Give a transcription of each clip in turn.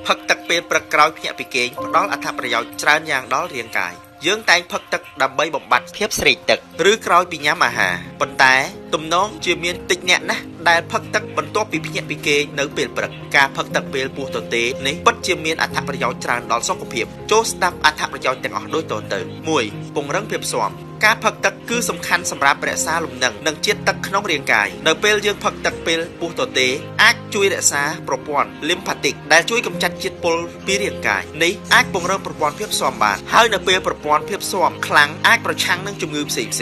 ផឹកទឹកពេលព្រឹកក្រោយភ្ញាក់ពីគេងផ្ដល់អត្ថប្រយោជន៍ច្រើនយ៉ាងដល់រាងកាយយើងតែងផឹកទឹកដើម្បីបំបត្តិភាពស្រេកទឹកឬក្រោយពីញ៉ាំអាហារប៉ុន្តែទំនងជាមានតិចអ្នកណាស់ដែលផឹកទឹកបន្ទាប់ពីភ្ញាក់ពីគេងនៅពេលព្រឹកការផឹកទឹកពេលពោះទទេនេះពិតជាមានអត្ថប្រយោជន៍ច្រើនដល់សុខភាពចូលស្ដាប់អត្ថប្រយោជន៍ទាំងអស់ដូចតទៅ 1. ពង្រឹងភាពស៊ាំការផឹកទឹកគឺសំខាន់សម្រាប់រក្សាលំនឹងនិងជាតិទឹកក្នុងរាងកាយនៅពេលយើងផឹកទឹកពេលពោះទទេអាចជួយរក្សាប្រព័ន្ធ lymphatic ដែលជួយកម្ចាត់ជាតិពុលពីរាងកាយនេះអាចពង្រឹងប្រព័ន្ធភាពស៊ាំបានហើយនៅពេលប្រព័ន្ធភាពស៊ាំខ្លាំងអាចប្រឆាំងនឹងជំងឺផ្សេងៗ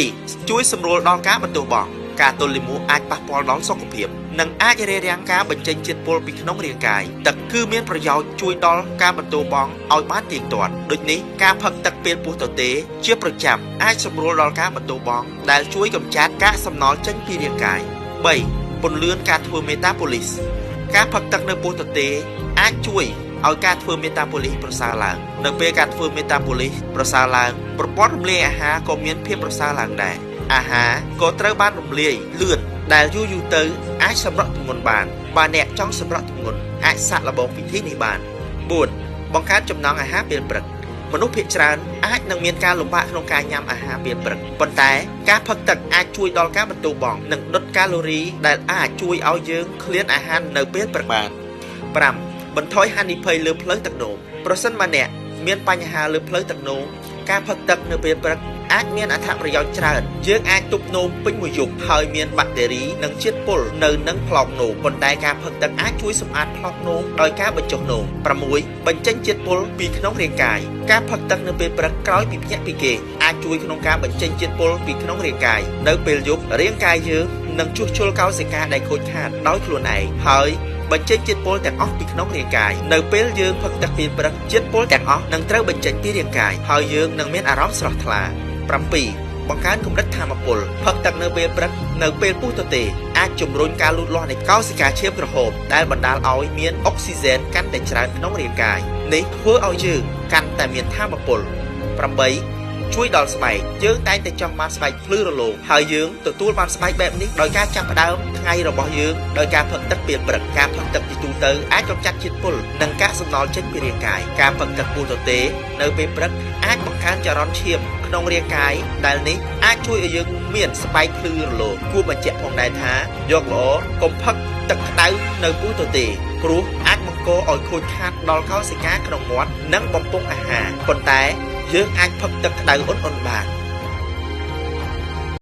2. ជួយសម្រួលដល់ការបន្ទោះបង់ការទល់លាមកអាចប៉ះពាល់ដល់សុខភាពនិងអាចរារាំងការបញ្ចេញជាតិពុលពីក្នុងរាងកាយទឹកគឺមានប្រយោជន៍ជួយដល់ការបន្ទោះបង់ឲ្យបានទៀងទាត់ដូចនេះការផឹកទឹកពេលពោះទទេជាប្រចាំអាចសម្រួលដល់ការបន្ទោះបង់ដែលជួយកម្ចាត់កាកសំណល់ចេញពីរាងកាយ 3. ពន្លឿនការធ្វើមេតាបូលីសការផឹកទឹកនៅពោះទទេអាចជួយឲ្យការធ្វើមេតាបូលីសប្រសើរឡើងនៅពេលការធ្វើមេតាបូលីសប្រសើរឡើងប្រព័ន្ធរំលាយអាហារក៏មានភាពប្រសើរឡើងដែរអាហារក៏ត្រូវបានរំលាយលឿនដែលយូរទៅអាចសម្រក់ទម្ងន់បានបើអ្នកចង់សម្រក់ទម្ងន់អាចសាកល្បងវិធីនេះបាន 4. បង្កើនចំណង់អាហារពេលព្រឹកមនុស្សភាគច្រើនអាចនឹងមានការលំបាកក្នុងការញ៉ាំអាហារពេលព្រឹកប៉ុន្តែការផឹកទឹកអាចជួយដល់ការបន្ទោះបង់និងដុតកាឡូរីដែលអាចជួយឲ្យយើងឃ្លានអាហារនៅពេលព្រឹកបាន 5. បន្ថយហានិភ័យលើផ្លូវទឹកនោមប្រសិនបើអ្នកមានបញ្ហាលើផ្លូវទឹកនោមការផឹកទឹកនៅពេលព្រឹកអាចមានអត្ថប្រយោជន៍ច្រើនយើងអាចទប់នោមពេញមួយយប់ហើយមានបាក់តេរីនិងជាតិពុលនៅនឹងប្លោកនោមប៉ុន្តែការផឹកទឹកអាចជួយសម្អាតប្លោកនោមដោយការបញ្ចុះនោម 6. បញ្ចេញជាតិពុលពីក្នុងរាងកាយការផឹកទឹកនៅពេលព្រឹកក្រោយពីភ្ញាក់ពីគេងអាចជួយក្នុងការបញ្ចេញជាតិពុលពីក្នុងរាងកាយនៅពេលយប់រាងកាយយើងនឹងជួសជុលកោសិកាដែលខូចខាតដោយខ្លួនឯងហើយបញ្ចេញជាតិពុលទាំងអស់ពីក្នុងរាងកាយនៅពេលយើងផឹកទឹកពេលព្រឹកជាតិពុលទាំងអស់នឹងត្រូវបញ្ចេញពីរាងកាយហើយយើងនឹងមានអារម្មណ៍ស្រស់ថ្លា 7. បង្កើនកម្រិតថាមពលផឹកទឹកនៅពេលព្រឹកនៅពេលពុះទទេអាចជំរុញការលូតលាស់នៃកោសិកាឈាមក្រហមដែលបណ្ដាលឲ្យមានអុកស៊ីហ្សែនកាន់តែច្រើនក្នុងរាងកាយនេះធ្វើឲ្យយើងកាន់តែមានថាមពល 8. ជួយដល់ស្បែកយើងតែងតែចង់បានស្បែកភ្លឺរលោងហើយយើងទទួលបានស្បែកបែបនេះដោយការចាប់ផ្ដើមថ្ងៃរបស់យើងដោយការផឹកទឹកពេលព្រឹកការផឹកទឹកជាទូទៅអាចកម្ចាត់ជាតិពុលនិងកាកសំណល់ចេញពីរាងកាយការផឹកទឹកពោះទទេនៅពេលព្រឹកអាចបង្កើនចរន្តឈាមក្នុងរាងកាយដែលនេះអាចជួយឲ្យយើងមានស្បែកភ្លឺរលោងគួរបញ្ជាក់ផងដែរថាយកល្អកុំផឹកទឹកក្តៅនៅពោះទទេព្រោះអាចបង្កឲ្យខូចខាតដល់កោសិកាក្នុងមាត់និងបំពង់អាហារប៉ុន្តែយើងអាចផឹកទឹកក្តៅអ៊ុនៗបាន